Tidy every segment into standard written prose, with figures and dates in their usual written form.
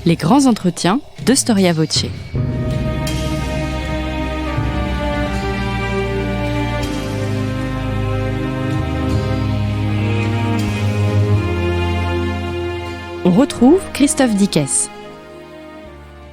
Les grands entretiens de Storia Voce. On retrouve Christophe Dickès.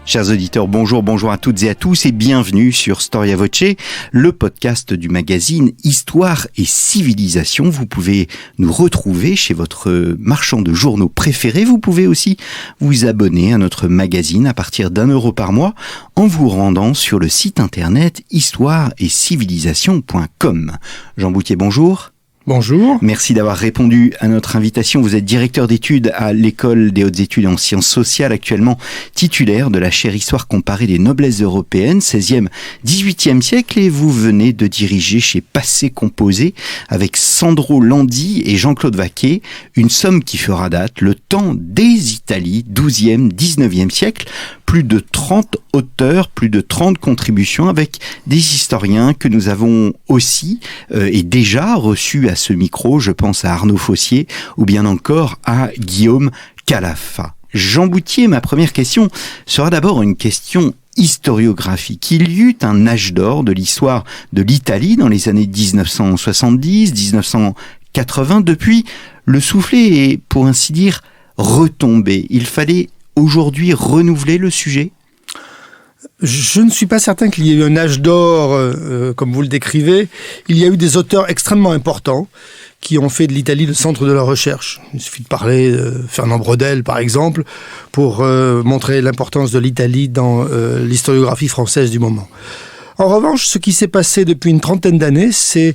Chers auditeurs, bonjour à toutes et à tous et bienvenue sur Storia Voce, le podcast du magazine Histoire et Civilisation. Vous pouvez nous retrouver chez votre marchand de journaux préféré. Vous pouvez aussi vous abonner à notre magazine à partir d'€1 par mois en vous rendant sur le site internet histoireetcivilisation.com. Jean Boutier, bonjour. Bonjour. Merci d'avoir répondu à notre invitation. Vous êtes directeur d'études à l'École des hautes études en sciences sociales, actuellement titulaire de la chaire Histoire comparée des noblesses européennes, 16e, 18e siècle, et vous venez de diriger chez Passé Composé avec Sandro Landi et Jean-Claude Vaquet une somme qui fera date, le temps des Italies, 12e, 19e siècle. Plus de 30 auteurs, plus de 30 contributions avec des historiens que nous avons aussi et déjà reçus à ce micro. Je pense à Arnaud Fossier ou bien encore à Guillaume Calafa. Jean Boutier, ma première question sera d'abord une question historiographique. Il y eut un âge d'or de l'histoire de l'Italie dans les années 1970, 1980. Depuis, le soufflet est, pour ainsi dire, retombé. Il fallait aujourd'hui renouveler le sujet ? Je ne suis pas certain qu'il y ait eu un âge d'or, comme vous le décrivez. Il y a eu des auteurs extrêmement importants qui ont fait de l'Italie le centre de la recherche. Il suffit de parler de Fernand Braudel, par exemple, pour montrer l'importance de l'Italie dans l'historiographie française du moment. En revanche, ce qui s'est passé depuis une trentaine d'années, c'est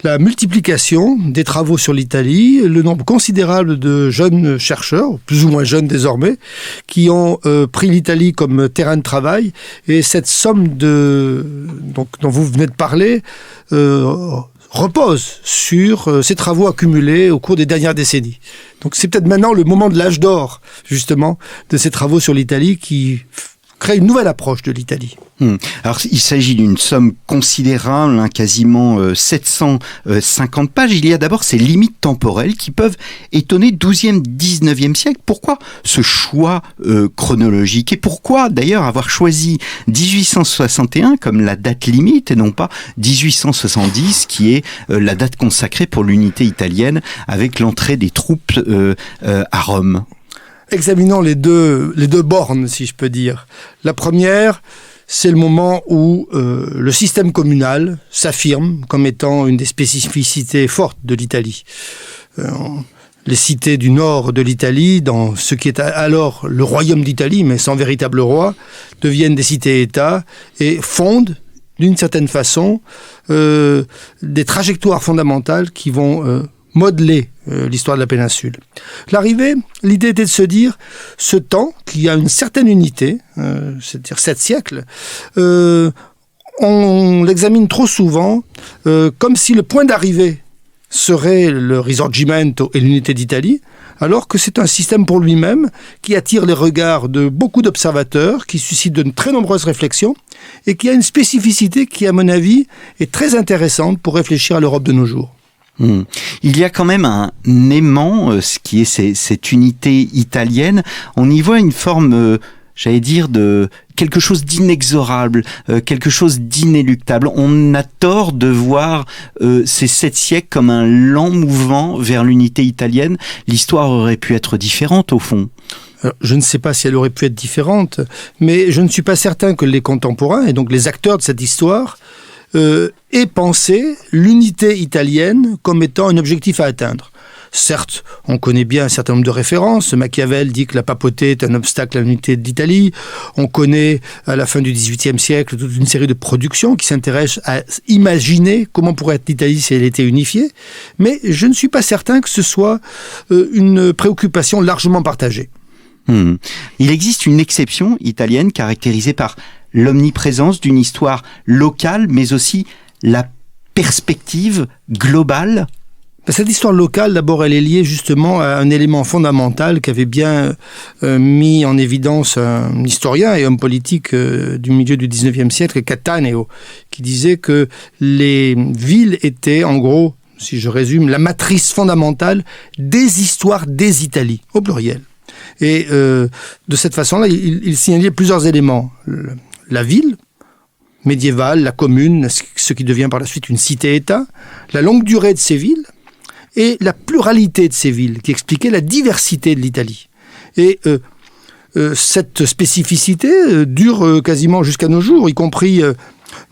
la multiplication des travaux sur l'Italie, le nombre considérable de jeunes chercheurs, plus ou moins jeunes désormais, qui ont pris l'Italie comme terrain de travail. Et cette somme dont vous venez de parler repose sur ces travaux accumulés au cours des dernières décennies. Donc c'est peut-être maintenant le moment de l'âge d'or, justement, de ces travaux sur l'Italie qui crée une nouvelle approche de l'Italie. Alors, il s'agit d'une somme considérable, quasiment 750 pages. Il y a d'abord ces limites temporelles qui peuvent étonner 12e, 19e siècle. Pourquoi ce choix chronologique ? Et pourquoi, d'ailleurs, avoir choisi 1861 comme la date limite et non pas 1870, qui est la date consacrée pour l'unité italienne avec l'entrée des troupes à Rome ? Examinons les deux bornes, si je peux dire. La première, c'est le moment où le système communal s'affirme comme étant une des spécificités fortes de l'Italie. Les cités du nord de l'Italie, dans ce qui est alors le royaume d'Italie, mais sans véritable roi, deviennent des cités-États et fondent, d'une certaine façon, des trajectoires fondamentales qui vont modeler l'histoire de la péninsule. L'arrivée, l'idée était de se dire, ce temps, qui a une certaine unité, c'est-à-dire 7 siècles, on l'examine trop souvent comme si le point d'arrivée serait le Risorgimento et l'unité d'Italie, alors que c'est un système pour lui-même qui attire les regards de beaucoup d'observateurs, qui suscite de très nombreuses réflexions et qui a une spécificité qui, à mon avis, est très intéressante pour réfléchir à l'Europe de nos jours. Il y a quand même un aimant, ce qui est cette unité italienne. On y voit une forme, j'allais dire, de quelque chose d'inexorable, quelque chose d'inéluctable. On a tort de voir ces 7 siècles comme un lent mouvement vers l'unité italienne. L'histoire aurait pu être différente, au fond. Alors, je ne sais pas si elle aurait pu être différente, mais je ne suis pas certain que les contemporains, et donc les acteurs de cette histoire, aient pensé l'unité italienne comme étant un objectif à atteindre. Certes, on connaît bien un certain nombre de références. Machiavel dit que la papauté est un obstacle à l'unité d'Italie. On connaît, à la fin du XVIIIe siècle, toute une série de productions qui s'intéressent à imaginer comment pourrait être l'Italie si elle était unifiée. Mais je ne suis pas certain que ce soit une préoccupation largement partagée. Il existe une exception italienne caractérisée par l'omniprésence d'une histoire locale, mais aussi la perspective globale. Cette histoire locale, d'abord, elle est liée justement à un élément fondamental qu'avait bien mis en évidence un historien et homme politique du milieu du XIXe siècle, Cattaneo, qui disait que les villes étaient, en gros, si je résume, la matrice fondamentale des histoires des Italies, au pluriel. Et de cette façon-là, il signalait plusieurs éléments. La ville médiévale, la commune, ce qui devient par la suite une cité-État, la longue durée de ces villes et la pluralité de ces villes, qui expliquait la diversité de l'Italie. Et cette spécificité dure quasiment jusqu'à nos jours, y compris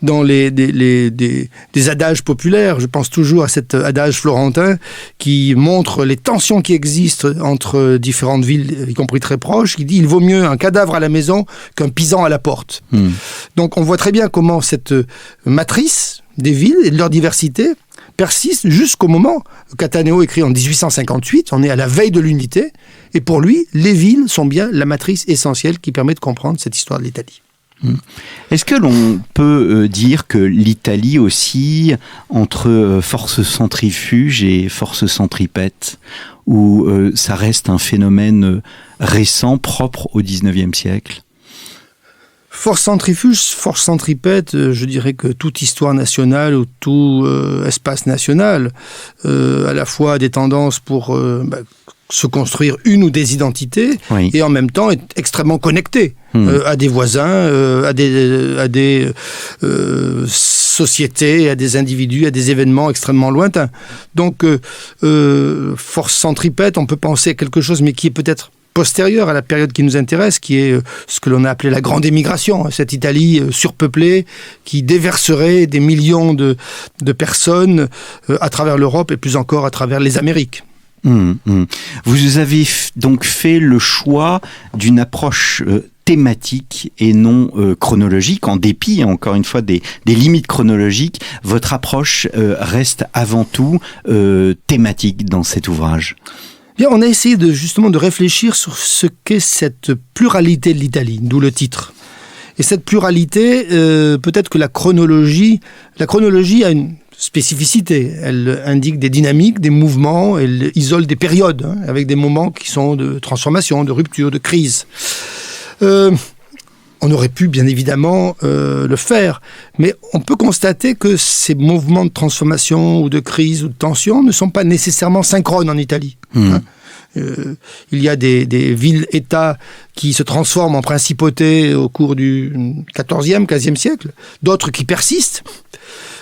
dans des adages populaires. Je pense toujours à cet adage florentin qui montre les tensions qui existent entre différentes villes, y compris très proches, qui dit « il vaut mieux un cadavre à la maison qu'un pisan à la porte ». Donc on voit très bien comment cette matrice des villes et de leur diversité persiste jusqu'au moment où Cattaneo écrit en 1858, on est à la veille de l'unité, et pour lui, les villes sont bien la matrice essentielle qui permet de comprendre cette histoire de l'Italie. Est-ce que l'on peut dire que l'Italie aussi, entre force centrifuge et force centripète, où ça reste un phénomène récent, propre au XIXe siècle ? Force centrifuge, force centripète, je dirais que toute histoire nationale ou tout espace national, à la fois des tendances pour se construire une ou des identités, oui, et en même temps être extrêmement connecté à des voisins, à des sociétés, à des individus, à des événements extrêmement lointains. Donc, force centripète, on peut penser à quelque chose, mais qui est peut-être postérieure à la période qui nous intéresse, qui est ce que l'on a appelé la grande émigration, cette Italie surpeuplée qui déverserait des millions de personnes à travers l'Europe et plus encore à travers les Amériques. Vous avez donc fait le choix d'une approche thématique et non chronologique, en dépit, encore une fois, des limites chronologiques. Votre approche reste avant tout thématique dans cet ouvrage. Bien, on a essayé justement de réfléchir sur ce qu'est cette pluralité de l'Italie, d'où le titre. Et cette pluralité, peut-être que la chronologie a une spécificité. Elle indique des dynamiques, des mouvements, elle isole des périodes, avec des moments qui sont de transformation, de rupture, de crise. On aurait pu, bien évidemment, le faire, mais on peut constater que ces mouvements de transformation ou de crise ou de tension ne sont pas nécessairement synchrones en Italie. Il y a des villes-États qui se transforment en principautés au cours du XIVe, XVe siècle, d'autres qui persistent.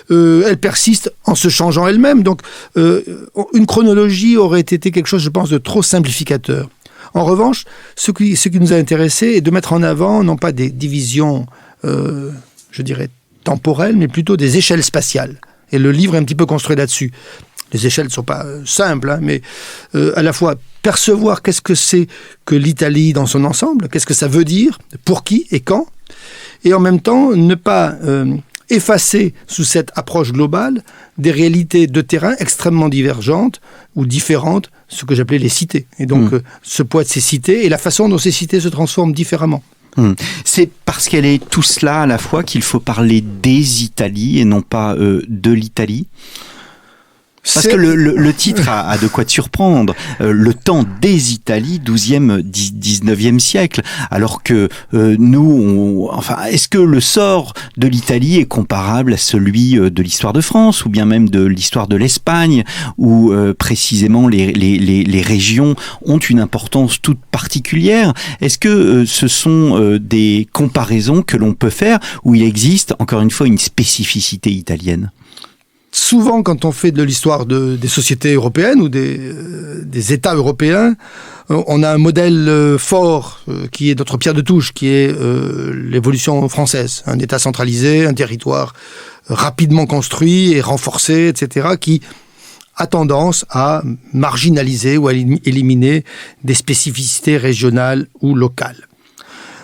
Elles persistent en se changeant elles-mêmes. Donc, une chronologie aurait été quelque chose, je pense, de trop simplificateur. En revanche, ce qui nous a intéressés est de mettre en avant, non pas des divisions, je dirais, temporelles, mais plutôt des échelles spatiales. Et le livre est un petit peu construit là-dessus. Les échelles ne sont pas simples, mais à la fois percevoir qu'est-ce que c'est que l'Italie dans son ensemble, qu'est-ce que ça veut dire, pour qui et quand, et en même temps ne pas effacer sous cette approche globale des réalités de terrain extrêmement divergentes ou différentes, ce que j'appelais les cités. Et donc ce poids de ces cités et la façon dont ces cités se transforment différemment. C'est parce qu'elle est tout cela à la fois qu'il faut parler des Italies et non pas de l'Italie ? Parce que le titre a de quoi te surprendre. Le temps des Italies, 12e, 19e siècle. Alors que est-ce que le sort de l'Italie est comparable à celui de l'histoire de France ou bien même de l'histoire de l'Espagne, où précisément les régions ont une importance toute particulière? Est-ce que ce sont des comparaisons que l'on peut faire où il existe, encore une fois, une spécificité italienne? Souvent, quand on fait de l'histoire des sociétés européennes ou des États européens, on a un modèle fort qui est notre pierre de touche, qui est l'évolution française. Un État centralisé, un territoire rapidement construit et renforcé, etc., qui a tendance à marginaliser ou à éliminer des spécificités régionales ou locales.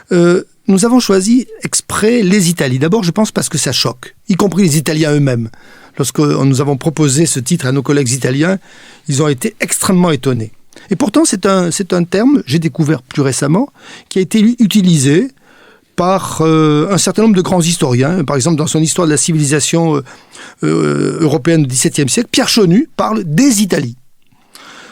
Nous avons choisi exprès les Italies. D'abord, je pense parce que ça choque, y compris les Italiens eux-mêmes. Lorsque nous avons proposé ce titre à nos collègues italiens, ils ont été extrêmement étonnés. Et pourtant, c'est un terme, j'ai découvert plus récemment, qui a été utilisé par un certain nombre de grands historiens. Par exemple, dans son histoire de la civilisation européenne du XVIIe siècle, Pierre Chonu parle des Italies.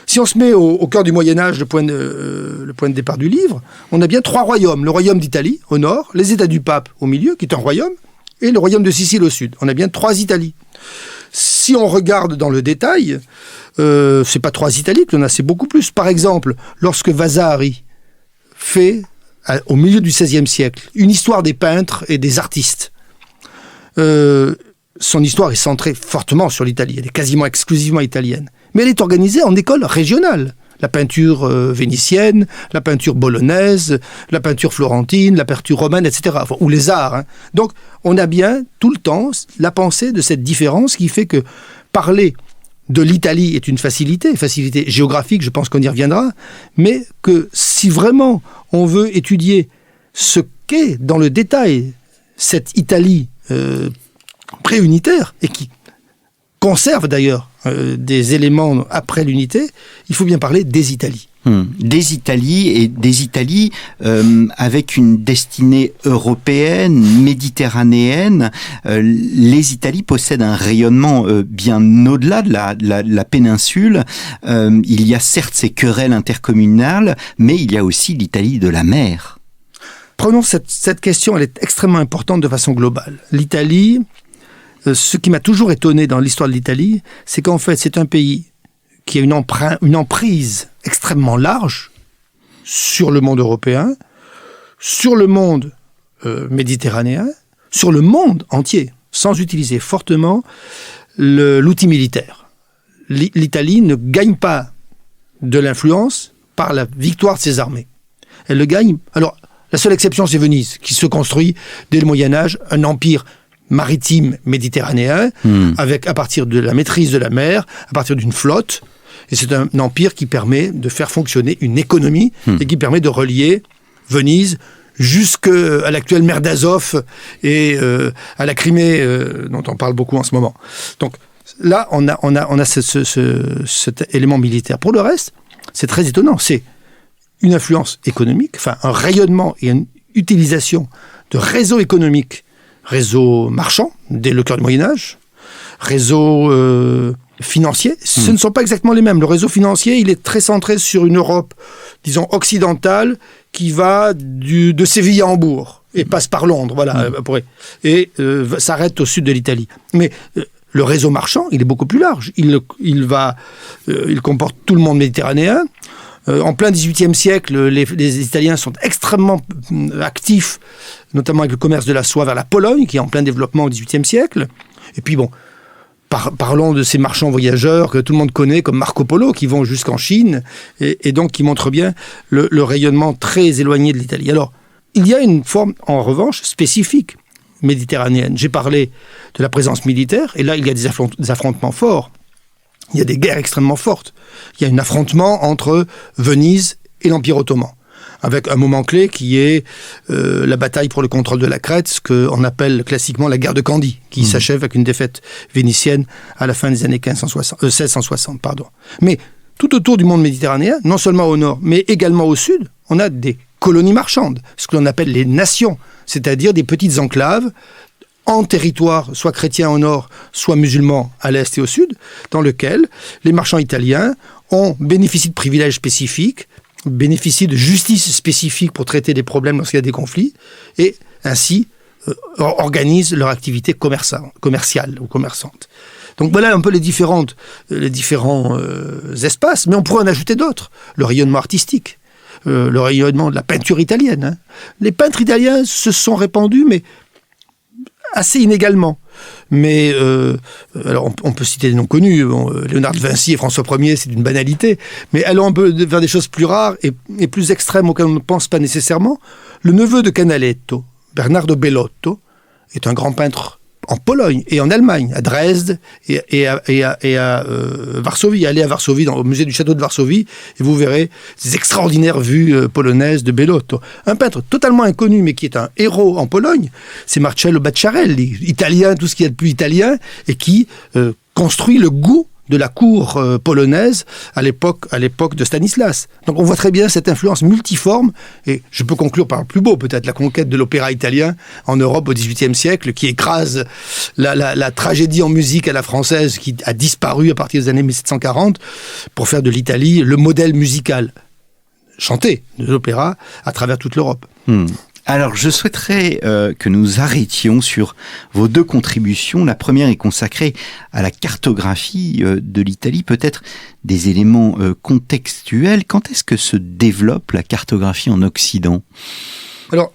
Si on se met au cœur du Moyen-Âge, le point de départ du livre, on a bien 3 royaumes. Le royaume d'Italie, au nord, les États du Pape, au milieu, qui est un royaume, et le royaume de Sicile, au sud. On a bien 3 Italies. Si on regarde dans le détail, c'est pas 3 Italies que l'on a, c'est beaucoup plus. Par exemple, lorsque Vasari fait, au milieu du XVIe siècle, une histoire des peintres et des artistes. Son histoire est centrée fortement sur l'Italie. Elle est quasiment exclusivement italienne. Mais elle est organisée en écoles régionales. La peinture vénitienne, la peinture bolognaise, la peinture florentine, la peinture romaine, etc. Enfin, ou les arts. Hein. Donc, on a bien tout le temps la pensée de cette différence qui fait que parler de l'Italie est une facilité géographique, je pense qu'on y reviendra, mais que si vraiment on veut étudier ce qu'est dans le détail cette Italie préunitaire, et qui conserve d'ailleurs des éléments après l'unité, il faut bien parler des Italies. Des Italies avec une destinée européenne, méditerranéenne. Les Italies possèdent un rayonnement bien au-delà de la péninsule. Il y a certes ces querelles intercommunales, mais il y a aussi l'Italie de la mer. Prenons cette question, elle est extrêmement importante de façon globale. L'Italie, ce qui m'a toujours étonné dans l'histoire de l'Italie, c'est qu'en fait c'est un pays qui a une emprise extrêmement large sur le monde européen, sur le monde méditerranéen, sur le monde entier, sans utiliser fortement l'outil militaire. L'Italie ne gagne pas de l'influence par la victoire de ses armées. Elle le gagne. Alors, la seule exception, c'est Venise, qui se construit dès le Moyen-Âge, un empire maritime méditerranéen, avec, à partir de la maîtrise de la mer, à partir d'une flotte. Et c'est un empire qui permet de faire fonctionner une économie et qui permet de relier Venise jusqu'à l'actuelle mer d'Azov et à la Crimée, dont on parle beaucoup en ce moment. Donc là, on a cet élément militaire. Pour le reste, c'est très étonnant. C'est une influence économique, enfin un rayonnement et une utilisation de réseaux économiques, réseaux marchands, dès le cœur du Moyen-Âge, réseaux financiers. Ce ne sont pas exactement les mêmes. Le réseau financier, il est très centré sur une Europe, disons, occidentale, qui va de Séville à Hambourg et passe par Londres, voilà, et s'arrête au sud de l'Italie. Mais le réseau marchand, il est beaucoup plus large. Il comporte tout le monde méditerranéen. En plein XVIIIe siècle, les Italiens sont extrêmement actifs, notamment avec le commerce de la soie vers la Pologne, qui est en plein développement au XVIIIe siècle. Et puis bon, parlons de ces marchands voyageurs que tout le monde connaît, comme Marco Polo, qui vont jusqu'en Chine, et donc qui montrent bien le rayonnement très éloigné de l'Italie. Alors, il y a une forme, en revanche, spécifique méditerranéenne. J'ai parlé de la présence militaire, et là, il y a des affrontements forts. Il y a des guerres extrêmement fortes. Il y a un affrontement entre Venise et l'Empire ottoman, avec un moment clé qui est la bataille pour le contrôle de la Crète, ce qu'on appelle classiquement la guerre de Candie, qui s'achève avec une défaite vénitienne à la fin des années 1660. Mais tout autour du monde méditerranéen, non seulement au nord, mais également au sud, on a des colonies marchandes, ce que l'on appelle les nations, c'est-à-dire des petites enclaves en territoire, soit chrétien au nord, soit musulman à l'est et au sud, dans lequel les marchands italiens bénéficient de privilèges spécifiques, bénéficient de justice spécifique pour traiter des problèmes lorsqu'il y a des conflits, et ainsi organisent leur activité commerciale ou commerçante. Donc voilà un peu les différents espaces, mais on pourrait en ajouter d'autres. Le rayonnement artistique, le rayonnement de la peinture italienne. Hein. Les peintres italiens se sont répandus, mais assez inégalement. Mais alors on peut citer des noms connus. Léonard de Vinci et François Ier, c'est une banalité. Mais allons un peu vers des choses plus rares et plus extrêmes auxquelles on ne pense pas nécessairement. Le neveu de Canaletto, Bernardo Bellotto, est un grand peintre en Pologne et en Allemagne, à Dresde et à Varsovie. Allez à Varsovie, au musée du château de Varsovie, et vous verrez ces extraordinaires vues polonaises de Bellotto. Un peintre totalement inconnu, mais qui est un héros en Pologne, c'est Marcello Bacciarelli, italien, tout ce qu'il y a de plus italien, et qui construit le goût de la cour polonaise à l'époque de Stanislas. Donc on voit très bien cette influence multiforme, et je peux conclure par le plus beau, peut-être la conquête de l'opéra italien en Europe au XVIIIe siècle, qui écrase la tragédie en musique à la française qui a disparu à partir des années 1740 pour faire de l'Italie le modèle musical chanté de l'opéra à travers toute l'Europe. Alors, je souhaiterais que nous arrêtions sur vos deux contributions. La première est consacrée à la cartographie de l'Italie, peut-être des éléments contextuels. Quand est-ce que se développe la cartographie en Occident ? Alors,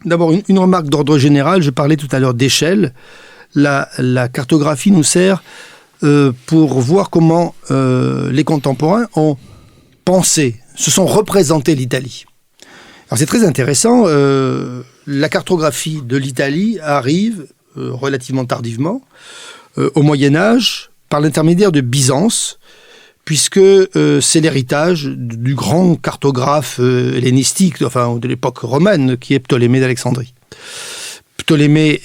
d'abord, une remarque d'ordre général. Je parlais tout à l'heure d'échelle. La cartographie nous sert pour voir comment les contemporains ont pensé, se sont représentés l'Italie. Alors c'est très intéressant, la cartographie de l'Italie arrive relativement tardivement, au Moyen-Âge, par l'intermédiaire de Byzance, puisque c'est l'héritage du grand cartographe hellénistique, enfin de l'époque romaine, qui est Ptolémée d'Alexandrie. Ptolémée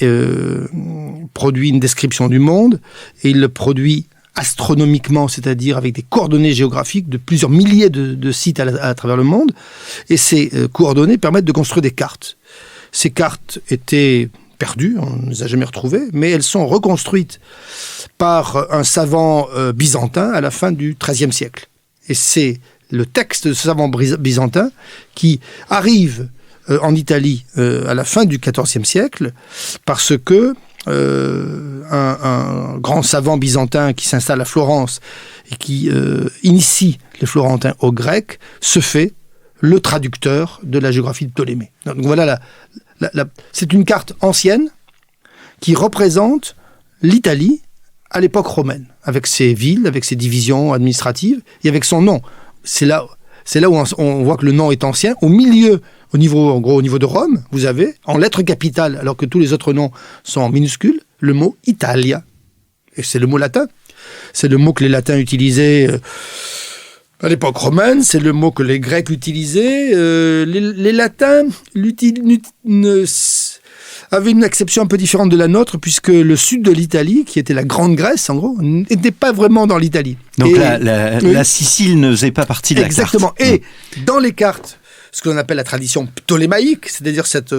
produit une description du monde, et il le produit astronomiquement, c'est-à-dire avec des coordonnées géographiques de plusieurs milliers de sites à travers le monde. Et ces coordonnées permettent de construire des cartes. Ces cartes étaient perdues, on ne les a jamais retrouvées, mais elles sont reconstruites par un savant byzantin à la fin du XIIIe siècle. Et c'est le texte de ce savant byzantin qui arrive en Italie à la fin du XIVe siècle, parce que un grand savant byzantin qui s'installe à Florence et qui initie les Florentins au grec se fait le traducteur de la géographie de Ptolémée. Donc voilà, c'est une carte ancienne qui représente l'Italie à l'époque romaine, avec ses villes, avec ses divisions administratives et avec son nom. C'est là où on voit que le nom est ancien. Au milieu, au niveau de Rome, vous avez, en lettres capitales, alors que tous les autres noms sont en minuscules, le mot Italia. Et c'est le mot latin. C'est le mot que les latins utilisaient à l'époque romaine, c'est le mot que les Grecs utilisaient. Les latins avaient une acception un peu différente de la nôtre, puisque le sud de l'Italie, qui était la Grande Grèce, en gros, n'était pas vraiment dans l'Italie. Donc la Sicile ne faisait pas partie de la carte. Exactement. Et dans les cartes, ce que l'on appelle la tradition ptolémaïque, c'est-à-dire cette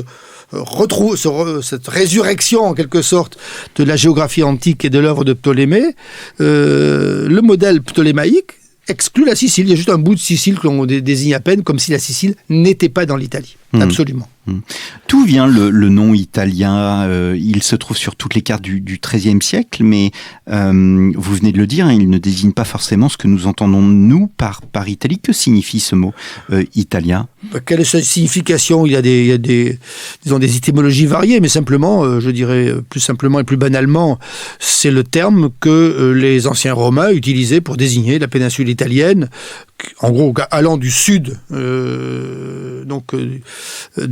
résurrection, en quelque sorte, de la géographie antique et de l'œuvre de Ptolémée, le modèle ptolémaïque exclut la Sicile. Il y a juste un bout de Sicile que l'on désigne à peine, comme si la Sicile n'était pas dans l'Italie. Absolument. D'où vient le nom italien ? Il se trouve sur toutes les cartes du XIIIe siècle, mais vous venez de le dire, il ne désigne pas forcément ce que nous entendons, nous, par Italie. Que signifie ce mot italien ? Quelle est sa signification ? Il y a des étymologies variées, mais simplement, je dirais plus simplement et plus banalement, c'est le terme que les anciens Romains utilisaient pour désigner la péninsule italienne, en gros, allant du sud de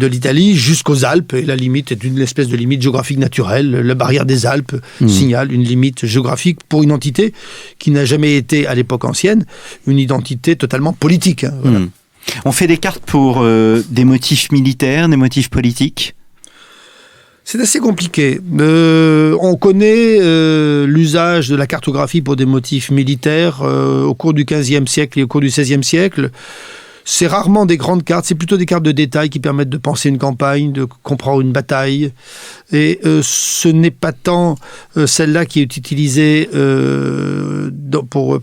l'Italie jusqu'aux Alpes, et la limite est une espèce de limite géographique naturelle. La barrière des Alpes signale une limite géographique pour une entité qui n'a jamais été, à l'époque ancienne, une identité totalement politique. Voilà. On fait des cartes pour des motifs militaires, des motifs politiques ? C'est assez compliqué. On connaît l'usage de la cartographie pour des motifs militaires au cours du XVe siècle et au cours du XVIe siècle. C'est rarement des grandes cartes, c'est plutôt des cartes de détail qui permettent de penser une campagne, de comprendre une bataille. Et ce n'est pas tant celle-là qui est utilisée pour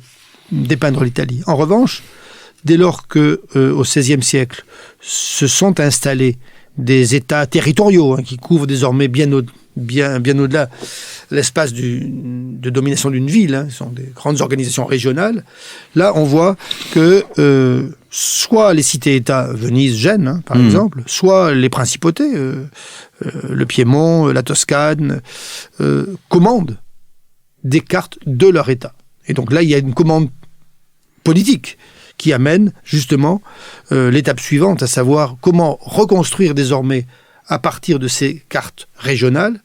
dépeindre l'Italie. En revanche, dès lors que au XVIe siècle se sont installés des États territoriaux qui couvrent désormais bien au-delà l'espace de domination d'une ville, ce sont des grandes organisations régionales. Là, on voit que soit les cités-États, Venise, Gênes, par exemple, soit les principautés, le Piémont, la Toscane, commandent des cartes de leur État. Et donc là, il y a une commande politique qui amène justement l'étape suivante, à savoir comment reconstruire désormais, à partir de ces cartes régionales,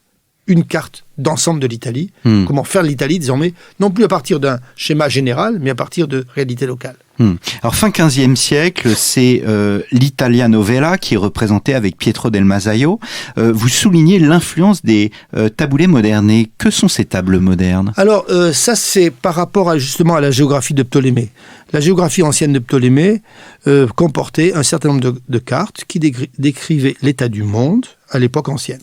une carte d'ensemble de l'Italie. Comment faire l'Italie désormais, non plus à partir d'un schéma général, mais à partir de réalités locales. Alors fin XVe siècle, c'est l'Italia Novella qui est représentée avec Pietro del Masaio. Vous soulignez l'influence des tabulés modernés. Que sont ces tables modernes ? Alors ça, c'est par rapport justement à la géographie de Ptolémée. La géographie ancienne de Ptolémée comportait un certain nombre de cartes qui décrivaient l'état du monde à l'époque ancienne.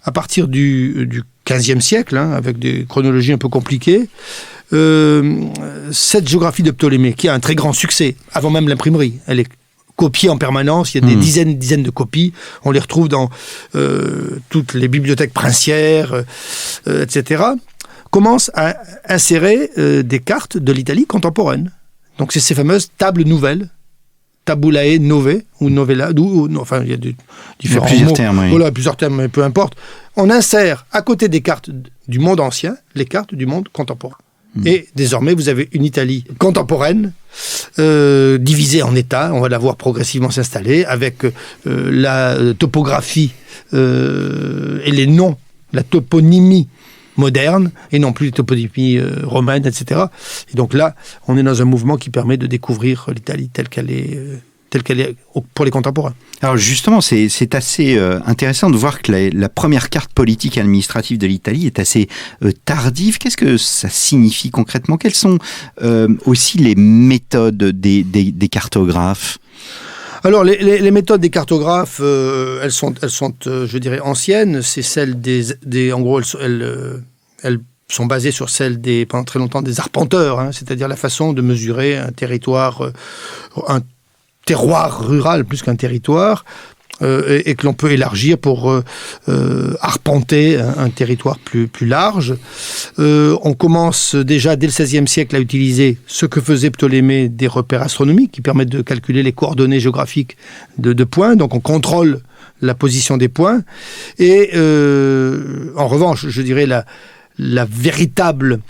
À partir du XVe siècle, avec des chronologies un peu compliquées, cette géographie de Ptolémée, qui a un très grand succès, avant même l'imprimerie, elle est copiées en permanence. Il y a des dizaines de copies. On les retrouve dans toutes les bibliothèques princières, etc. Commencent à insérer des cartes de l'Italie contemporaine. Donc c'est ces fameuses tables nouvelles, tabulae nove ou novella, enfin il y a différents plusieurs mots. termes, oui. Voilà, plusieurs termes, mais peu importe. On insère à côté des cartes du monde ancien les cartes du monde contemporain. Et désormais, vous avez une Italie contemporaine, divisée en États. On va la voir progressivement s'installer avec la topographie et les noms, la toponymie moderne, et non plus les toponymies romaines, etc. Et donc là, on est dans un mouvement qui permet de découvrir l'Italie telle qu'elle est pour les contemporains. Alors justement, c'est assez intéressant de voir que la première carte politique et administrative de l'Italie est assez tardive. Qu'est-ce que ça signifie concrètement? Quelles sont aussi les méthodes des cartographes? Alors, les méthodes des cartographes, elles sont, je dirais, anciennes. C'est celles en gros, elles sont basées sur celles pendant très longtemps, des arpenteurs, hein, c'est-à-dire la façon de mesurer un territoire, un terroir rural plus qu'un territoire, et que l'on peut élargir pour arpenter un territoire plus large. On commence déjà dès le XVIe siècle à utiliser ce que faisait Ptolémée, des repères astronomiques qui permettent de calculer les coordonnées géographiques de points. Donc on contrôle la position des points. Et en revanche, je dirais la véritable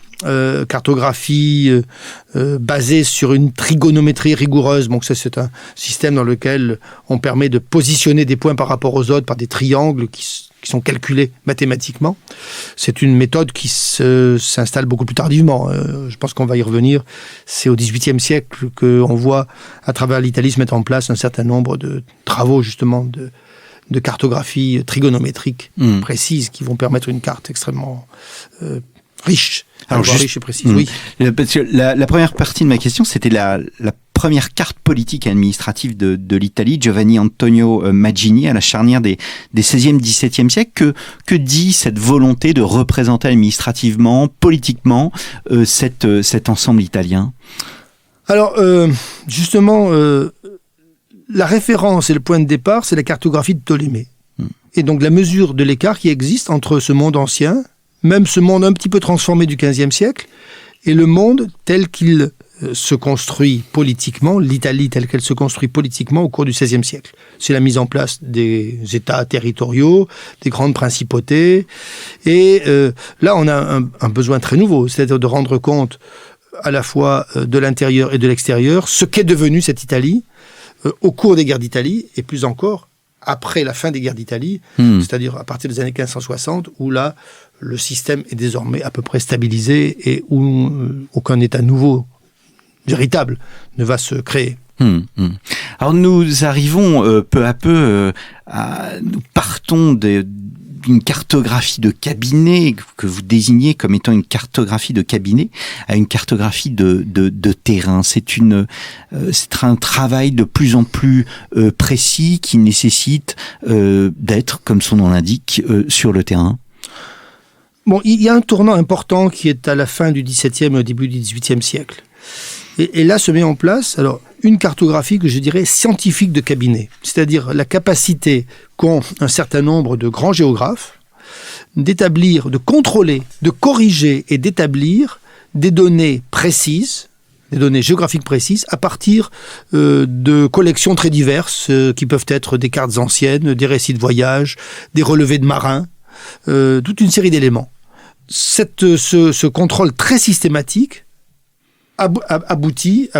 cartographie basée sur une trigonométrie rigoureuse. Donc ça, c'est un système dans lequel on permet de positionner des points par rapport aux autres par des triangles qui sont calculés mathématiquement. C'est une méthode qui s'installe beaucoup plus tardivement. Je pense qu'on va y revenir. C'est au XVIIIe siècle qu'on voit à travers l'Italie se mettre en place un certain nombre de travaux justement de cartographie trigonométrique précise qui vont permettre une carte extrêmement riche. Alors riche et précise, oui. Parce que la première partie de ma question, c'était la première carte politique et administrative de l'Italie, Giovanni Antonio Maggini, à la charnière des 16e, 17e siècles. Que dit cette volonté de représenter administrativement, politiquement, cet ensemble italien? Alors, justement, la référence et le point de départ, c'est la cartographie de Ptolémée. Et donc la mesure de l'écart qui existe entre ce monde ancien, même ce monde un petit peu transformé du XVe siècle, et le monde tel qu'il se construit politiquement, l'Italie telle qu'elle se construit politiquement au cours du XVIe siècle. C'est la mise en place des États territoriaux, des grandes principautés, et là on a un besoin très nouveau, c'est-à-dire de rendre compte à la fois de l'intérieur et de l'extérieur, ce qu'est devenue cette Italie au cours des guerres d'Italie, et plus encore après la fin des guerres d'Italie, c'est-à-dire à partir des années 1560, où là, le système est désormais à peu près stabilisé et où aucun État nouveau, véritable, ne va se créer. Alors nous arrivons peu à peu, nous partons d'une cartographie de cabinet que vous désignez comme étant une cartographie de cabinet à une cartographie de terrain. C'est un travail de plus en plus précis qui nécessite d'être, comme son nom l'indique, sur le terrain. Bon, il y a un tournant important qui est à la fin du XVIIe et au début du XVIIIe siècle. Et là se met en place une cartographie que je dirais scientifique de cabinet, c'est-à-dire la capacité qu'ont un certain nombre de grands géographes d'établir, de contrôler, de corriger et d'établir des données précises, des données géographiques précises, à partir de collections très diverses qui peuvent être des cartes anciennes, des récits de voyage, des relevés de marins, toute une série d'éléments. Ce contrôle très systématique aboutit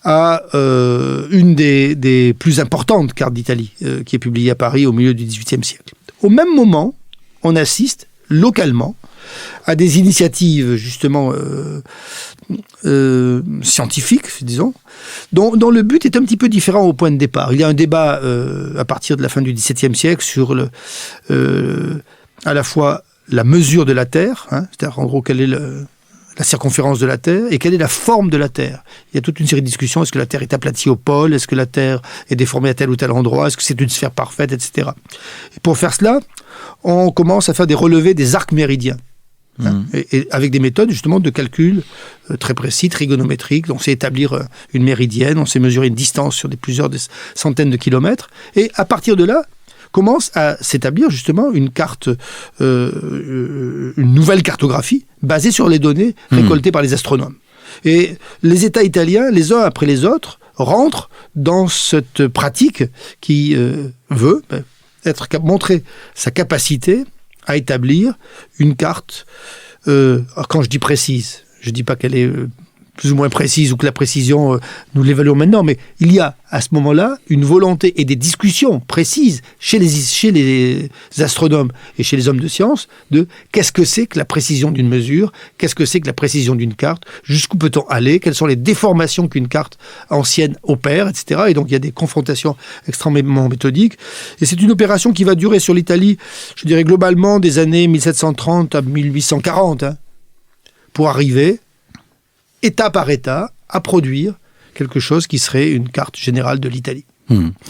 à une des plus importantes cartes d'Italie, qui est publiée à Paris au milieu du XVIIIe siècle. Au même moment, on assiste localement à des initiatives justement scientifiques, disons, dont le but est un petit peu différent au point de départ. Il y a un débat à partir de la fin du XVIIe siècle sur à la fois la mesure de la Terre, c'est-à-dire en gros quelle est la circonférence de la Terre et quelle est la forme de la Terre. Il y a toute une série de discussions. Est-ce que la Terre est aplatie au pôle? Est-ce que la Terre est déformée à tel ou tel endroit? Est-ce que c'est une sphère parfaite, etc. Et pour faire cela, on commence à faire des relevés des arcs méridiens. et avec des méthodes justement de calcul très précis, trigonométriques. On sait établir une méridienne, on sait mesurer une distance sur plusieurs centaines de kilomètres. Et à partir de là, commence à s'établir justement une carte, une nouvelle cartographie basée sur les données récoltées par les astronomes. Et les États italiens, les uns après les autres, rentrent dans cette pratique qui veut montrer sa capacité à établir une carte, quand je dis précise, je ne dis pas qu'elle est plus ou moins précise ou que la précision, nous l'évaluons maintenant, mais il y a à ce moment-là une volonté et des discussions précises chez les astronomes et chez les hommes de science de qu'est-ce que c'est que la précision d'une mesure, qu'est-ce que c'est que la précision d'une carte, jusqu'où peut-on aller, quelles sont les déformations qu'une carte ancienne opère, etc. Et donc il y a des confrontations extrêmement méthodiques. Et c'est une opération qui va durer sur l'Italie, je dirais globalement, des années 1730 à 1840, pour arriver état par état, à produire quelque chose qui serait une carte générale de l'Italie.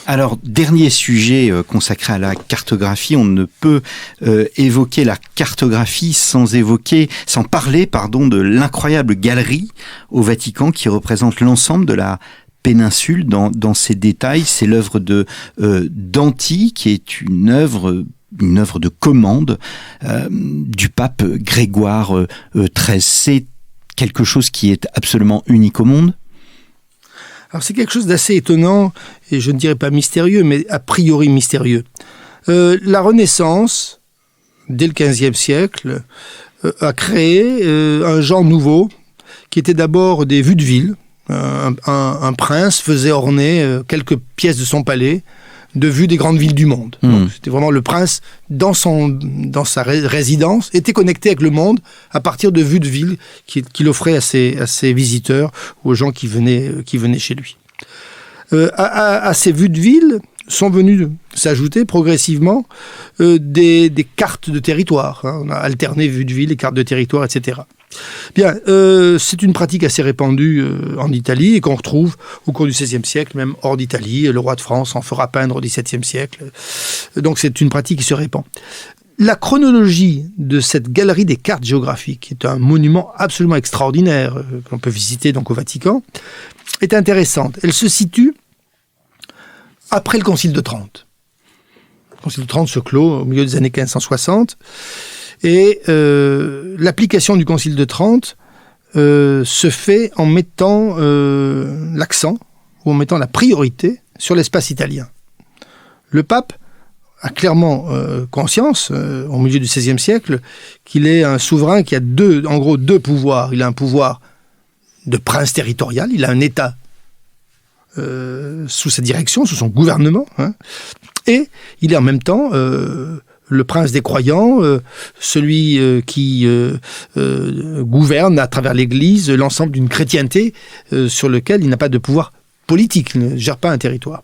Alors, dernier sujet consacré à la cartographie, on ne peut évoquer la cartographie sans parler de l'incroyable galerie au Vatican qui représente l'ensemble de la péninsule dans ses détails. C'est l'œuvre de Danti, qui est une œuvre de commande du pape Grégoire XIII. C'est quelque chose qui est absolument unique au monde? Alors c'est quelque chose d'assez étonnant, et je ne dirais pas mystérieux, mais a priori mystérieux. La Renaissance, dès le XVe siècle, a créé un genre nouveau, qui était d'abord des vues de ville. Un prince faisait orner quelques pièces de son palais de vues des grandes villes du monde. Donc, c'était vraiment le prince, dans sa résidence, était connecté avec le monde à partir de vues de ville qu'il offrait à ses visiteurs ou aux gens qui venaient chez lui. À ces vues de ville sont venues s'ajouter progressivement des cartes de territoire. On a alterné vues de ville et cartes de territoire, etc. Bien, c'est une pratique assez répandue en Italie et qu'on retrouve au cours du XVIe siècle, même hors d'Italie. Le roi de France en fera peindre au XVIIe siècle. Donc c'est une pratique qui se répand. La chronologie de cette galerie des cartes géographiques, qui est un monument absolument extraordinaire qu'on peut visiter donc au Vatican, est intéressante. Elle se situe après le Concile de Trente. Le Concile de Trente se clôt au milieu des années 1560. Et l'application du Concile de Trente se fait en mettant l'accent, ou en mettant la priorité sur l'espace italien. Le pape a clairement conscience, au milieu du XVIe siècle, qu'il est un souverain qui a deux pouvoirs. Il a un pouvoir de prince territorial, il a un État sous sa direction, sous son gouvernement, et il est en même temps le prince des croyants, celui qui gouverne à travers l'Église l'ensemble d'une chrétienté sur lequel il n'a pas de pouvoir politique, il ne gère pas un territoire.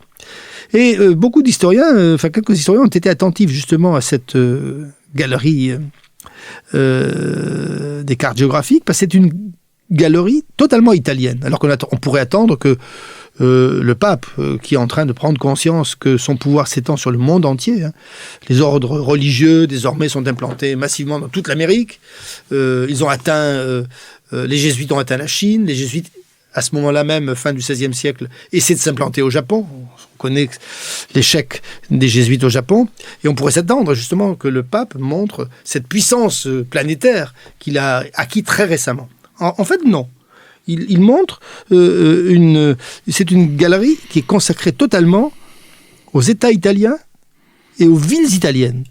Et beaucoup d'historiens, quelques historiens ont été attentifs justement à cette galerie des cartes géographiques, parce que c'est une galerie totalement italienne, alors qu'on pourrait attendre que le pape, qui est en train de prendre conscience que son pouvoir s'étend sur le monde entier, les ordres religieux désormais sont implantés massivement dans toute l'Amérique, ils ont atteint, les jésuites ont atteint la Chine, les jésuites à ce moment-là même, fin du XVIe siècle, essaient de s'implanter au Japon. On connaît l'échec des jésuites au Japon, et on pourrait s'attendre justement que le pape montre cette puissance planétaire qu'il a acquis très récemment. En fait, non. Il montre c'est une galerie qui est consacrée totalement aux États italiens et aux villes italiennes.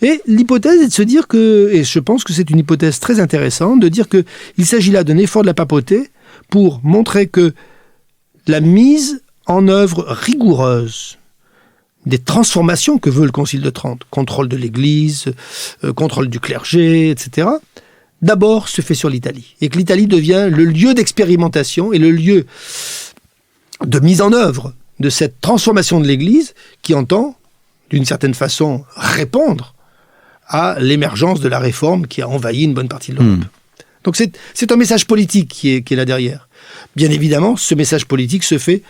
Et l'hypothèse est de se dire que, et je pense que c'est une hypothèse très intéressante, de dire qu'il s'agit là d'un effort de la papauté pour montrer que la mise en œuvre rigoureuse des transformations que veut le Concile de Trente, contrôle de l'Église, contrôle du clergé, etc., d'abord se fait sur l'Italie. Et que l'Italie devient le lieu d'expérimentation et le lieu de mise en œuvre de cette transformation de l'Église qui entend, d'une certaine façon, répondre à l'émergence de la réforme qui a envahi une bonne partie de l'Europe. Donc c'est un message politique qui est là derrière. Bien évidemment, ce message politique se fait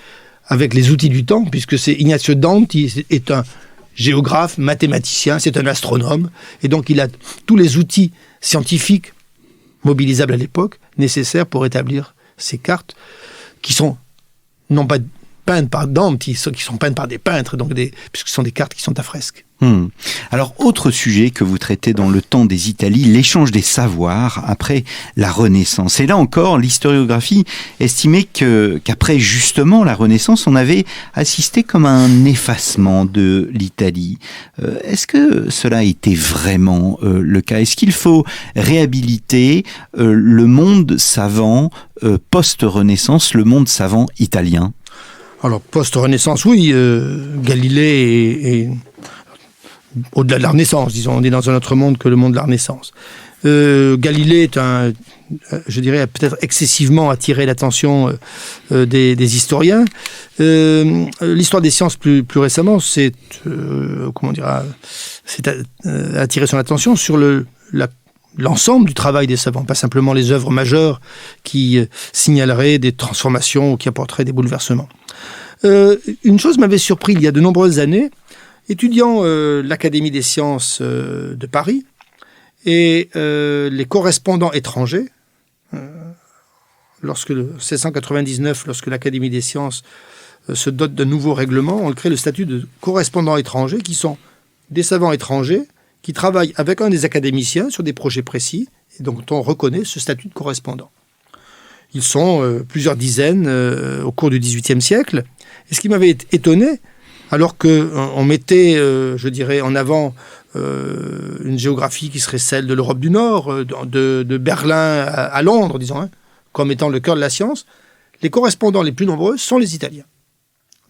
avec les outils du temps, puisque c'est Ignazio Danti est un géographe, mathématicien, c'est un astronome, et donc il a tous les outils scientifiques mobilisables à l'époque, nécessaires pour établir ces cartes qui sont non pas peintes par Dante, qui sont peintes par des peintres, puisque ce sont des cartes qui sont à fresque. Alors, autre sujet que vous traitez dans Le Temps des Italies, l'échange des savoirs après la Renaissance. Et là encore, l'historiographie estimait qu'après justement la Renaissance, on avait assisté comme à un effacement de l'Italie. Est-ce que cela a été vraiment le cas? Est-ce qu'il faut réhabiliter le monde savant post-Renaissance, le monde savant italien? Alors, post-Renaissance, oui, Galilée est au-delà de la Renaissance, disons, on est dans un autre monde que le monde de la Renaissance. Galilée est je dirais, peut-être excessivement attiré l'attention des historiens. L'histoire des sciences plus récemment, c'est attiré son attention sur l'ensemble du travail des savants, pas simplement les œuvres majeures qui signaleraient des transformations ou qui apporteraient des bouleversements. Une chose m'avait surpris il y a de nombreuses années, étudiant l'Académie des sciences de Paris et les correspondants étrangers, lorsque 1699, lorsque l'Académie des sciences se dote d'un nouveau règlement, on crée le statut de correspondants étrangers, qui sont des savants étrangers qui travaillent avec un des académiciens sur des projets précis et dont on reconnaît ce statut de correspondant. Ils sont plusieurs dizaines au cours du XVIIIe siècle. Et ce qui m'avait étonné, alors qu'on mettait, je dirais, en avant une géographie qui serait celle de l'Europe du Nord, de Berlin à Londres, disons, comme étant le cœur de la science, les correspondants les plus nombreux sont les Italiens.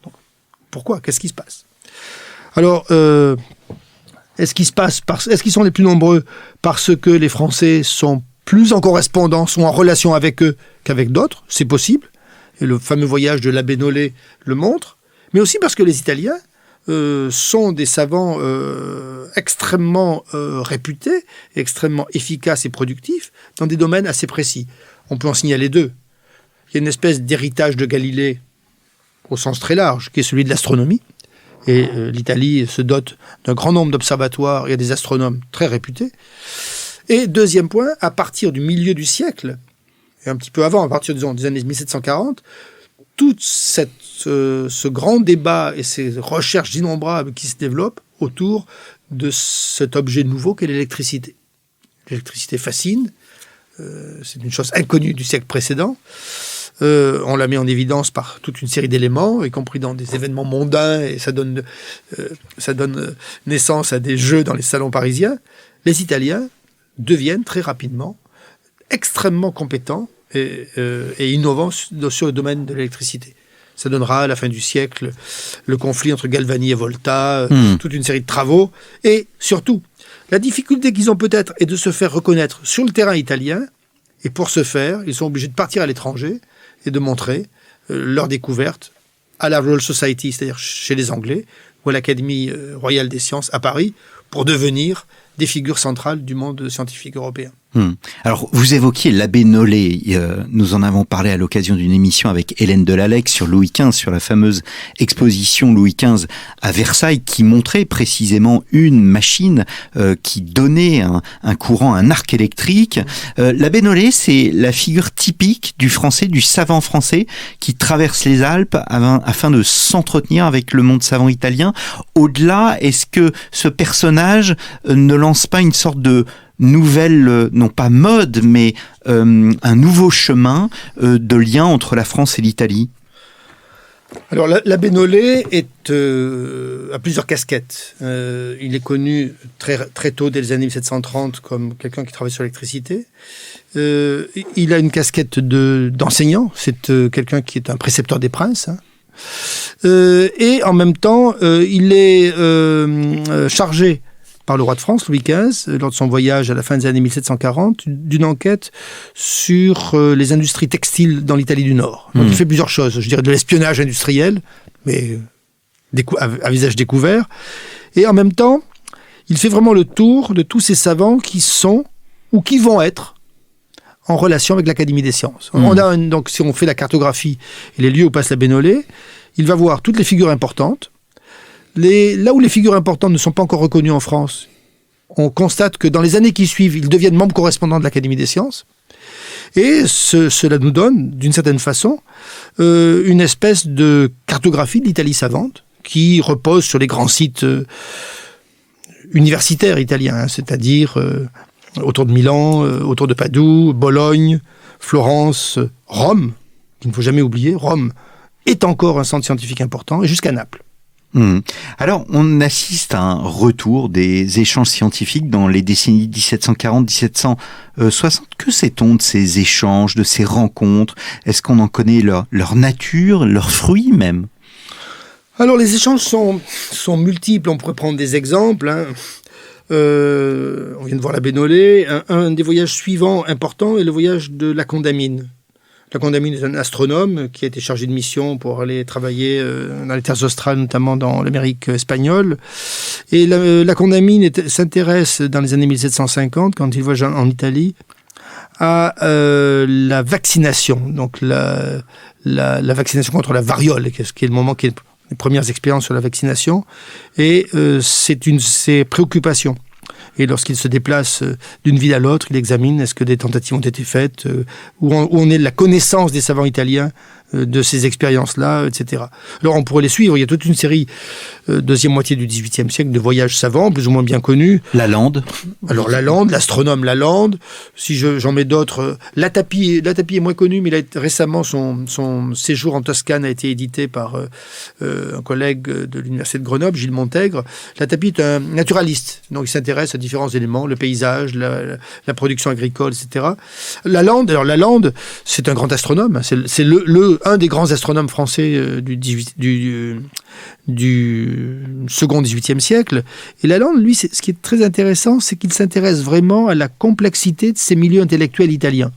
Donc, pourquoi? Qu'est-ce qui se passe? Alors, est-ce qu'ils sont les plus nombreux parce que les Français sont plus en correspondance, sont en relation avec eux qu'avec d'autres? C'est possible. Et le fameux voyage de l'abbé Nollet le montre. Mais aussi parce que les Italiens sont des savants extrêmement réputés, extrêmement efficaces et productifs dans des domaines assez précis. On peut en signaler deux. Il y a une espèce d'héritage de Galilée au sens très large, qui est celui de l'astronomie. Et l'Italie se dote d'un grand nombre d'observatoires. Il y a des astronomes très réputés. Et deuxième point, à partir du milieu du siècle, et un petit peu avant, à partir des années 1740, tout ce grand débat et ces recherches innombrables qui se développent autour de cet objet nouveau qu'est l'électricité. L'électricité fascine, c'est une chose inconnue du siècle précédent. On la met en évidence par toute une série d'éléments, y compris dans des événements mondains, et ça donne naissance à des jeux dans les salons parisiens. Les Italiens deviennent très rapidement extrêmement compétents et innovants sur le domaine de l'électricité. Ça donnera à la fin du siècle le conflit entre Galvani et Volta, toute une série de travaux. Et surtout, la difficulté qu'ils ont peut-être est de se faire reconnaître sur le terrain italien. Et pour ce faire, ils sont obligés de partir à l'étranger et de montrer leurs découvertes à la Royal Society, c'est-à-dire chez les Anglais, ou à l'Académie royale des sciences à Paris, pour devenir des figures centrales du monde scientifique européen. Alors, vous évoquiez l'abbé Nollet. Nous en avons parlé à l'occasion d'une émission avec Hélène Delallec sur Louis XV, sur la fameuse exposition Louis XV à Versailles, qui montrait précisément une machine qui donnait un courant, un arc électrique. L'abbé Nollet, c'est la figure typique du français, du savant français, qui traverse les Alpes afin de s'entretenir avec le monde savant italien. Au-delà, est-ce que ce personnage ne lance pas une sorte de nouvelle, non pas mode, mais un nouveau chemin de lien entre la France et l'Italie? Alors, l'abbé Nollet a plusieurs casquettes. Il est connu très tôt, dès les années 1730, comme quelqu'un qui travaille sur l'électricité. Il a une casquette d'enseignant. C'est quelqu'un qui est un précepteur des princes. Et en même temps, il est chargé par le roi de France, Louis XV, lors de son voyage à la fin des années 1740, d'une enquête sur les industries textiles dans l'Italie du Nord. Donc il fait plusieurs choses, je dirais de l'espionnage industriel, mais à visage découvert. Et en même temps, il fait vraiment le tour de tous ces savants qui sont, ou qui vont être, en relation avec l'Académie des sciences. Donc si on fait la cartographie et les lieux où passe l'abbé Nollet, il va voir toutes les figures importantes. Là où les figures importantes ne sont pas encore reconnues en France, on constate que dans les années qui suivent, ils deviennent membres correspondants de l'Académie des sciences. Et cela nous donne, d'une certaine façon, une espèce de cartographie de l'Italie savante qui repose sur les grands sites universitaires italiens, c'est-à-dire autour de Milan, autour de Padoue, Bologne, Florence, Rome, qu'il ne faut jamais oublier. Rome est encore un centre scientifique important, et jusqu'à Naples. Alors, on assiste à un retour des échanges scientifiques dans les décennies 1740-1760. Que sait-on de ces échanges, de ces rencontres? Est-ce qu'on en connaît leur nature, leurs fruits même? Alors, les échanges sont multiples. On pourrait prendre des exemples. On vient de voir la Bénolé. Un des voyages suivants importants est le voyage de la Condamine. La Condamine est un astronome qui a été chargé de mission pour aller travailler dans les terres australes, notamment dans l'Amérique espagnole. Et la Condamine s'intéresse dans les années 1750, quand il voyage en Italie, à la vaccination. Donc la vaccination contre la variole, ce qui est le moment qui est les premières expériences sur la vaccination. Et c'est une de ses préoccupations. Et lorsqu'il se déplace d'une ville à l'autre, il examine est-ce que des tentatives ont été faites, où on est de la connaissance des savants italiens de ces expériences-là, etc. Alors on pourrait les suivre. Il y a toute une série, deuxième moitié du XVIIIe siècle, de voyages savants, plus ou moins bien connus. Lalande. Alors Lalande, l'astronome Lalande. Si j'en mets d'autres, Latapie est moins connu, mais récemment son séjour en Toscane a été édité par un collègue de l'université de Grenoble, Gilles Montègre. Latapie est un naturaliste, donc il s'intéresse à différents éléments, le paysage, la production agricole, etc. Lalande, c'est un grand astronome. C'est un des grands astronomes français du second XVIIIe siècle. Et Lalande, lui, ce qui est très intéressant, c'est qu'il s'intéresse vraiment à la complexité de ces milieux intellectuels italiens.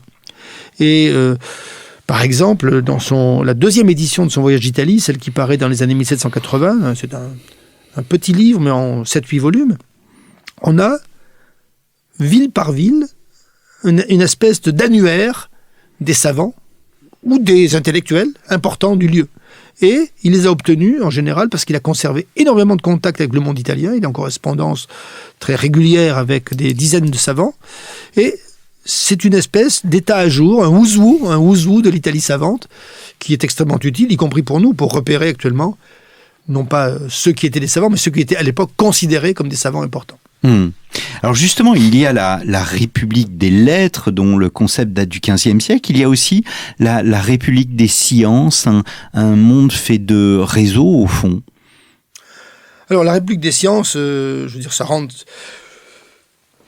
Et par exemple, dans la deuxième édition de son voyage d'Italie, celle qui paraît dans les années 1780, c'est un petit livre, mais en 7-8 volumes, on a, ville par ville, une espèce d'annuaire des savants ou des intellectuels importants du lieu. Et il les a obtenus, en général, parce qu'il a conservé énormément de contacts avec le monde italien. Il est en correspondance très régulière avec des dizaines de savants. Et c'est une espèce d'état à jour, un ouzou de l'Italie savante, qui est extrêmement utile, y compris pour nous, pour repérer actuellement, non pas ceux qui étaient des savants, mais ceux qui étaient à l'époque considérés comme des savants importants. Alors justement, il y a la République des lettres, dont le concept date du XVe siècle. Il y a aussi la République des sciences, un monde fait de réseaux, au fond. Alors la République des sciences, je veux dire, ça rentre...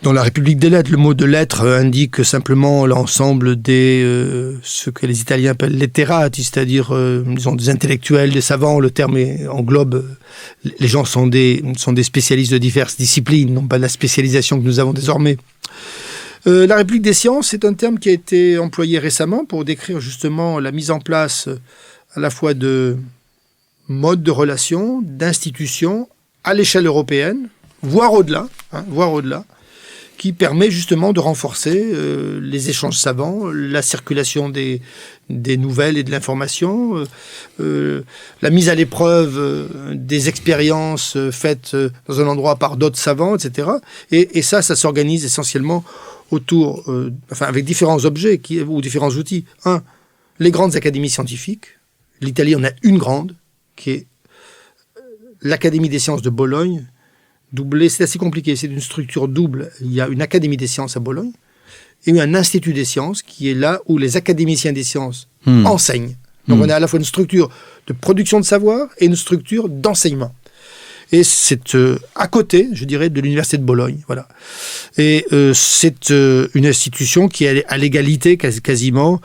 Dans la République des lettres, le mot de lettres indique simplement l'ensemble ce que les Italiens appellent letterati, c'est-à-dire disons, des intellectuels, des savants. Le terme englobe... Les gens sont des spécialistes de diverses disciplines, non pas de la spécialisation que nous avons désormais. La République des sciences, c'est un terme qui a été employé récemment pour décrire justement la mise en place à la fois de modes de relations, d'institutions à l'échelle européenne, voire au-delà, qui permet justement de renforcer les échanges savants, la circulation des nouvelles et de l'information, la mise à l'épreuve des expériences faites dans un endroit par d'autres savants, etc. Et ça s'organise essentiellement autour, avec différents objets ou différents outils. Les grandes académies scientifiques. L'Italie en a une grande, qui est l'Académie des sciences de Bologne, doublé, c'est assez compliqué, c'est une structure double. Il y a une académie des sciences à Bologne et un institut des sciences qui est là où les académiciens des sciences enseignent. Donc on a à la fois une structure de production de savoir et une structure d'enseignement. Et c'est à côté, je dirais, de l'université de Bologne. Voilà. Et c'est une institution qui est à l'égalité quasiment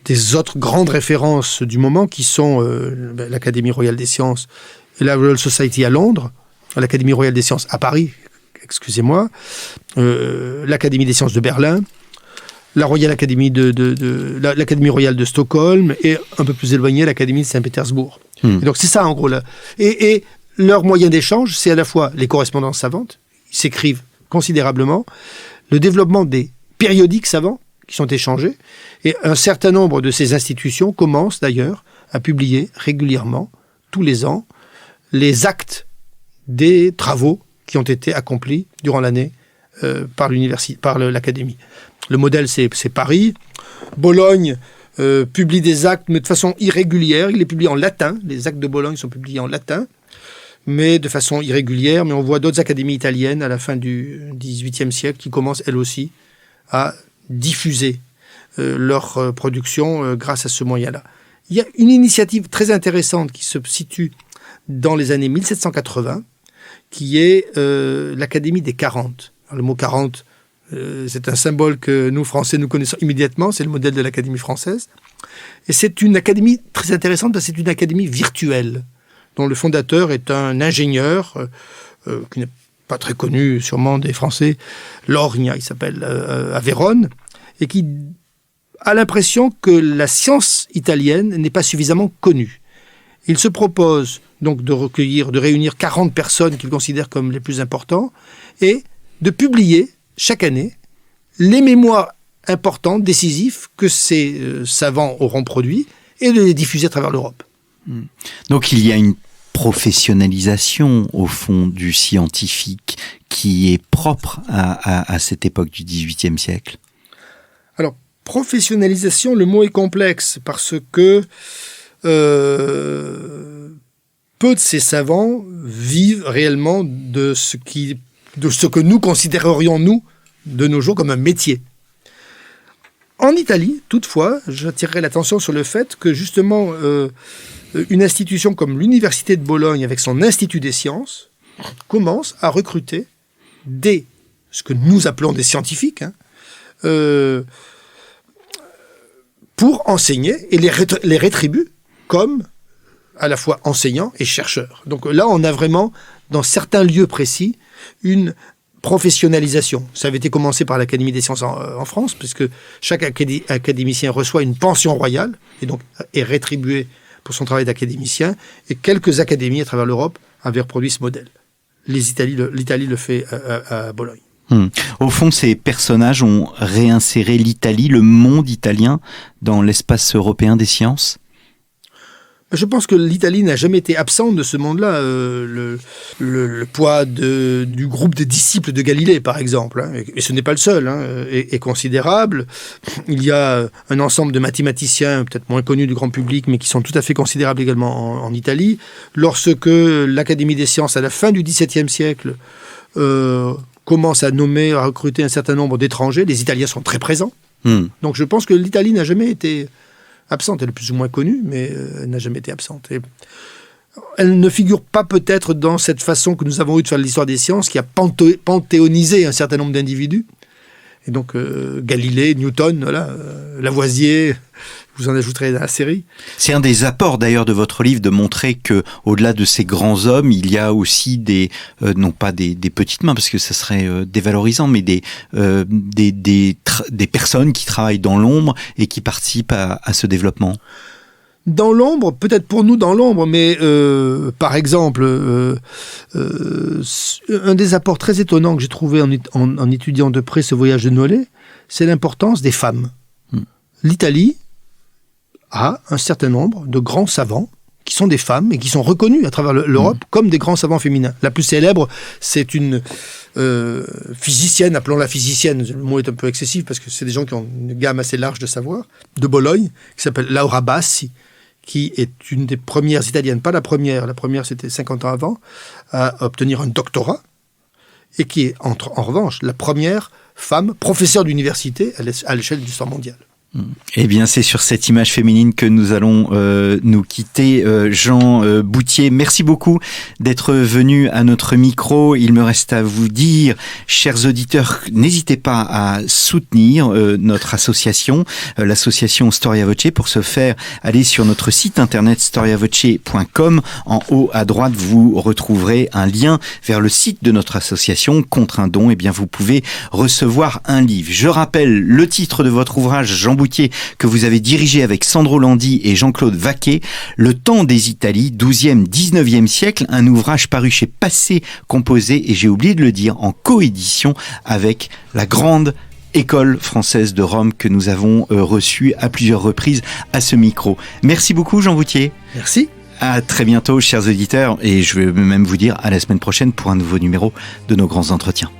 des autres grandes références du moment qui sont l'Académie royale des sciences et la Royal Society à Londres, à l'Académie royale des sciences à Paris, excusez-moi, l'Académie des sciences de Berlin, la Royal Academy l'Académie royale de Stockholm et un peu plus éloigné, l'Académie de Saint-Pétersbourg. Et donc c'est ça en gros là. Et leur moyen d'échange, c'est à la fois les correspondances savantes, ils s'écrivent considérablement, le développement des périodiques savants qui sont échangés, et un certain nombre de ces institutions commencent d'ailleurs à publier régulièrement, tous les ans, les actes des travaux qui ont été accomplis durant l'année par l'Académie. Le modèle, c'est Paris. Bologne publie des actes, mais de façon irrégulière. Il les publie en latin. Les actes de Bologne sont publiés en latin, mais de façon irrégulière. Mais on voit d'autres académies italiennes à la fin du XVIIIe siècle qui commencent, elles aussi, à diffuser leur production grâce à ce moyen-là. Il y a une initiative très intéressante qui se situe dans les années 1780, qui est l'Académie des 40. Alors, le mot 40, c'est un symbole que nous, Français, nous connaissons immédiatement. C'est le modèle de l'Académie française. Et c'est une académie très intéressante parce que c'est une académie virtuelle, dont le fondateur est un ingénieur qui n'est pas très connu, sûrement des Français, Lorgna, il s'appelle, à Vérone, et qui a l'impression que la science italienne n'est pas suffisamment connue. Il se propose donc de réunir 40 personnes qu'il considère comme les plus importants et de publier chaque année les mémoires importants, décisifs que ces savants auront produits et de les diffuser à travers l'Europe. Donc il y a une professionnalisation au fond du scientifique qui est propre à cette époque du XVIIIe siècle. Alors, professionnalisation, le mot est complexe parce que peu de ces savants vivent réellement de ce que nous considérerions, nous, de nos jours, comme un métier. En Italie, toutefois, j'attirerai l'attention sur le fait que, justement, une institution comme l'Université de Bologne, avec son Institut des sciences, commence à recruter ce que nous appelons des scientifiques, pour enseigner et les rétribue comme à la fois enseignants et chercheurs. Donc là, on a vraiment, dans certains lieux précis, une professionnalisation. Ça avait été commencé par l'Académie des sciences en France, puisque chaque académicien reçoit une pension royale et donc est rétribué pour son travail d'académicien. Et quelques académies à travers l'Europe avaient reproduit ce modèle. L'Italie le fait à Bologne. Au fond, ces personnages ont réinséré l'Italie, le monde italien, dans l'espace européen des sciences ? Je pense que l'Italie n'a jamais été absente de ce monde-là. Le poids du groupe des disciples de Galilée, par exemple, et ce n'est pas le seul, est considérable. Il y a un ensemble de mathématiciens, peut-être moins connus du grand public, mais qui sont tout à fait considérables également en Italie. Lorsque l'Académie des sciences, à la fin du XVIIe siècle, commence à recruter un certain nombre d'étrangers, les Italiens sont très présents. Donc je pense que l'Italie n'a jamais été absente. Elle est plus ou moins connue, mais elle n'a jamais été absente. Et elle ne figure pas peut-être dans cette façon que nous avons eue de faire l'histoire des sciences, qui a panthéonisé un certain nombre d'individus. Et donc Galilée, Newton, Lavoisier, vous en ajouterez dans la série. C'est un des apports d'ailleurs de votre livre de montrer que au-delà de ces grands hommes, il y a aussi non pas des petites mains parce que ça serait dévalorisant, mais des personnes qui travaillent dans l'ombre et qui participent à ce développement. Dans l'ombre, peut-être pour nous dans l'ombre, mais par exemple, un des apports très étonnants que j'ai trouvé en étudiant de près ce voyage de Nollet, c'est l'importance des femmes. L'Italie a un certain nombre de grands savants qui sont des femmes et qui sont reconnus à travers l'Europe comme des grands savants féminins. La plus célèbre, c'est une physicienne, appelons-la physicienne, le mot est un peu excessif parce que c'est des gens qui ont une gamme assez large de savoir, de Bologne, qui s'appelle Laura Bassi, qui est une des premières italiennes, pas la première c'était 50 ans avant, à obtenir un doctorat, et qui est en revanche la première femme professeure d'université à l'échelle de l'histoire mondiale. Eh bien, c'est sur cette image féminine que nous allons nous quitter. Jean Bouthier, merci beaucoup d'être venu à notre micro. Il me reste à vous dire, chers auditeurs, n'hésitez pas à soutenir notre association, l'association Storia Voce. Pour ce faire, allez sur notre site internet storiavoce.com. En haut à droite, vous retrouverez un lien vers le site de notre association. Contre un don, eh bien, vous pouvez recevoir un livre. Je rappelle le titre de votre ouvrage, Jean Bouthier, que vous avez dirigé avec Sandro Landi et Jean-Claude Vaquet, Le temps des Italies, 12e, 19e siècle, un ouvrage paru chez Passé Composé, et j'ai oublié de le dire, en coédition avec la grande École française de Rome que nous avons reçue à plusieurs reprises à ce micro. Merci beaucoup Jean Bouthier. Merci. À très bientôt chers auditeurs, et je vais même vous dire à la semaine prochaine pour un nouveau numéro de nos grands entretiens.